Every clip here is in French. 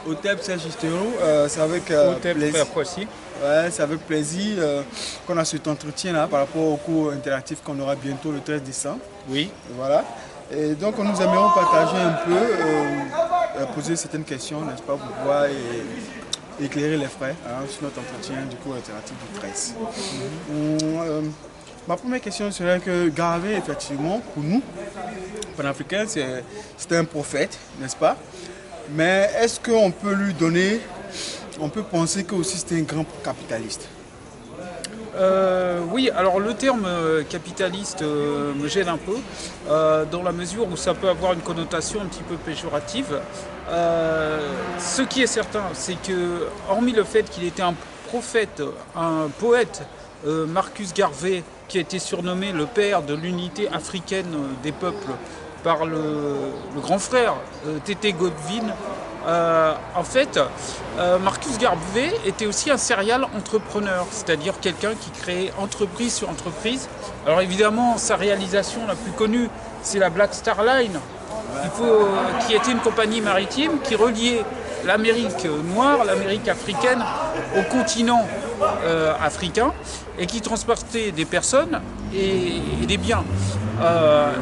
Otep Serge Histero, c'est avec Otep plaisir. Frère Poissy. Ouais, c'est avec plaisir qu'on a cet entretien-là par rapport au cours interactif qu'on aura bientôt le 13 décembre. Oui. Voilà. Et donc nous aimerions partager un peu, poser certaines questions, n'est-ce pas, pour pouvoir éclairer les frères sur notre entretien du cours interactif du 13. Ma première question serait que Garvey, effectivement, pour nous, panafricains, c'est un prophète, n'est-ce pas? Mais est-ce qu'on peut lui donner, on peut penser que aussi c'était un grand capitaliste? Oui, alors le terme capitaliste me gêne un peu, dans la mesure où ça peut avoir une connotation un petit peu péjorative. Ce qui est certain, c'est que, hormis le fait qu'il était un prophète, un poète, Marcus Garvey, qui a été surnommé le père de l'unité africaine des peuples par le grand frère Tété Godwin. En fait, Marcus Garvey était aussi un serial entrepreneur, c'est-à-dire quelqu'un qui créait entreprise sur entreprise. Alors évidemment, sa réalisation la plus connue, c'est la Black Star Line, qui était une compagnie maritime qui reliait l'Amérique noire, l'Amérique africaine, au continent africain, et qui transportait des personnes et des biens.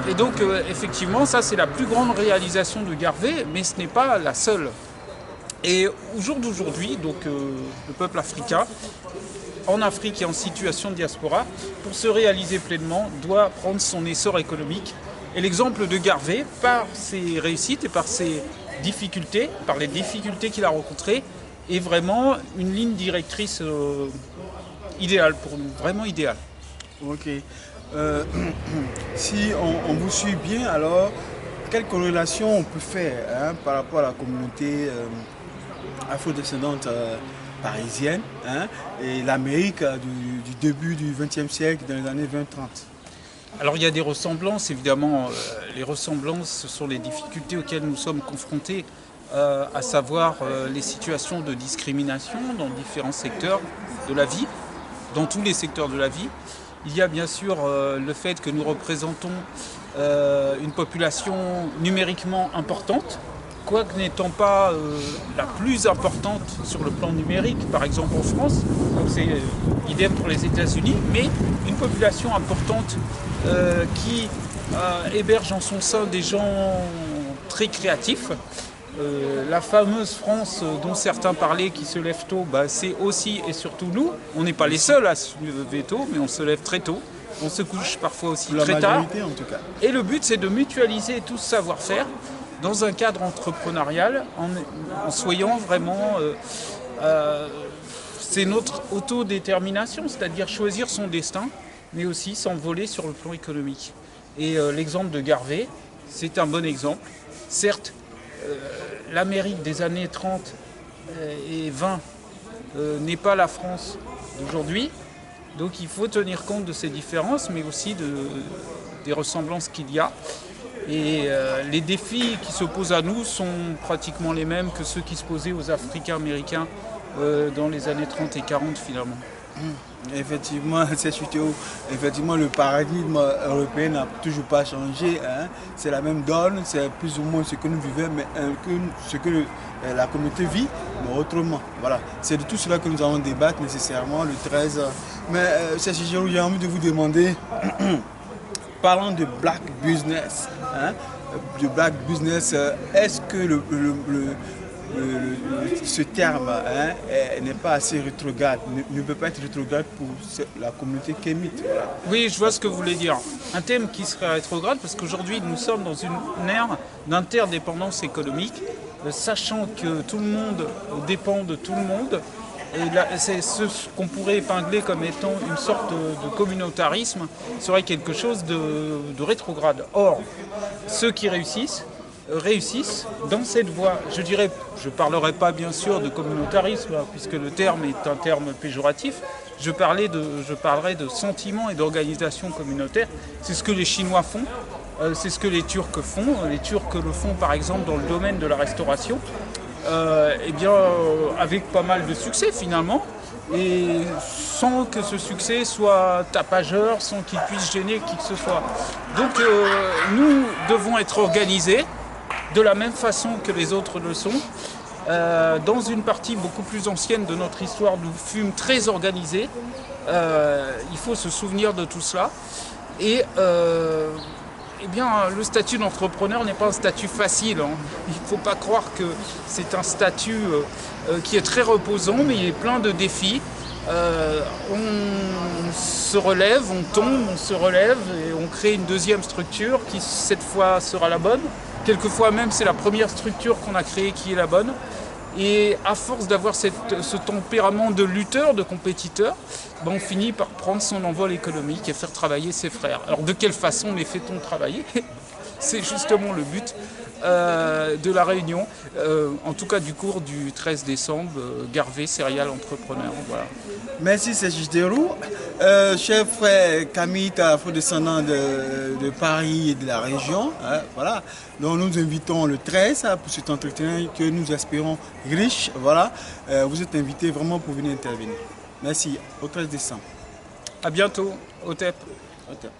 Et donc effectivement, ça c'est la plus grande réalisation de Garvey, mais ce n'est pas la seule. Et au jour d'aujourd'hui, donc le peuple africain, en Afrique et en situation de diaspora, pour se réaliser pleinement, doit prendre son essor économique. Et l'exemple de Garvey, par ses réussites et par ses difficultés, par les difficultés qu'il a rencontrées, est vraiment une ligne directrice idéale pour nous, vraiment idéale. Ok. Si on vous suit bien, alors quelle corrélation on peut faire par rapport à la communauté afrodescendante parisienne et l'Amérique du début du XXe siècle, dans les années 20-30? Alors il y a des ressemblances, évidemment. Les ressemblances, ce sont les difficultés auxquelles nous sommes confrontés, à savoir les situations de discrimination dans différents secteurs de la vie, dans tous les secteurs de la vie. Il y a bien sûr le fait que nous représentons une population numériquement importante, quoique n'étant pas la plus importante sur le plan numérique, par exemple en France, donc c'est idem pour les États-Unis, mais une population importante qui héberge en son sein des gens très créatifs. La fameuse France dont certains parlaient qui se lève tôt, c'est aussi et surtout nous. On n'est pas les seuls à se lever tôt, mais on se lève très tôt. On se couche parfois aussi très tard. En tout cas. Et le but, c'est de mutualiser tout ce savoir-faire dans un cadre entrepreneurial, en soyant vraiment... c'est notre autodétermination, c'est-à-dire choisir son destin, mais aussi s'envoler sur le plan économique. Et l'exemple de Garvey, c'est un bon exemple. Certes, l'Amérique des années 30 et 20 n'est pas la France d'aujourd'hui, donc il faut tenir compte de ces différences, mais aussi des ressemblances qu'il y a. Et les défis qui se posent à nous sont pratiquement les mêmes que ceux qui se posaient aux Africains américains dans les années 30 et 40 finalement. Effectivement, effectivement, le paradigme européen n'a toujours pas changé. C'est la même donne, c'est plus ou moins ce que nous vivons, mais ce que la communauté vit, mais autrement. Voilà. C'est de tout cela que nous allons débattre nécessairement le 13. Mais Serge Histero, j'ai envie de vous demander, parlant de black business, est-ce que ce terme n'est pas assez rétrograde, ne peut pas être rétrograde pour la communauté kémite? Voilà. Oui, je vois ce que vous voulez dire. Un thème qui serait rétrograde, parce qu'aujourd'hui nous sommes dans une ère d'interdépendance économique, sachant que tout le monde dépend de tout le monde. Et là, c'est ce qu'on pourrait épingler comme étant une sorte de communautarisme, serait quelque chose de rétrograde. Or, ceux qui réussissent dans cette voie. Je ne parlerai pas bien sûr de communautarisme, puisque le terme est un terme péjoratif. Je parlerai de sentiments et d'organisation communautaire. C'est ce que les Chinois font, c'est ce que les Turcs font. Les Turcs le font par exemple dans le domaine de la restauration, avec pas mal de succès finalement. Et sans que ce succès soit tapageur, sans qu'il puisse gêner qui que ce soit. Donc nous devons être organisés de la même façon que les autres le sont, dans une partie beaucoup plus ancienne de notre histoire, nous fûmes très organisés. Il faut se souvenir de tout cela. Et eh bien, le statut d'entrepreneur n'est pas un statut facile, hein. Il ne faut pas croire que c'est un statut qui est très reposant, mais il est plein de défis. On se relève, on tombe, on se relève et on crée une deuxième structure qui cette fois sera la bonne. Quelquefois même c'est la première structure qu'on a créée qui est la bonne. Et à force d'avoir ce tempérament de lutteur, de compétiteur, ben on finit par prendre son envol économique et faire travailler ses frères. Alors de quelle façon les fait-on travailler? C'est justement le but de la réunion, en tout cas du cours du 13 décembre, Garvé Serial Entrepreneur. Voilà. Merci Serge Derou. Cher frère Camille, afro-descendant de Paris et de la région, hein, voilà. Donc nous invitons le 13 pour cet entretien que nous espérons riche. Voilà. Vous êtes invité vraiment pour venir intervenir. Merci. Au 13 décembre. À bientôt. Au TEP. Au TEP.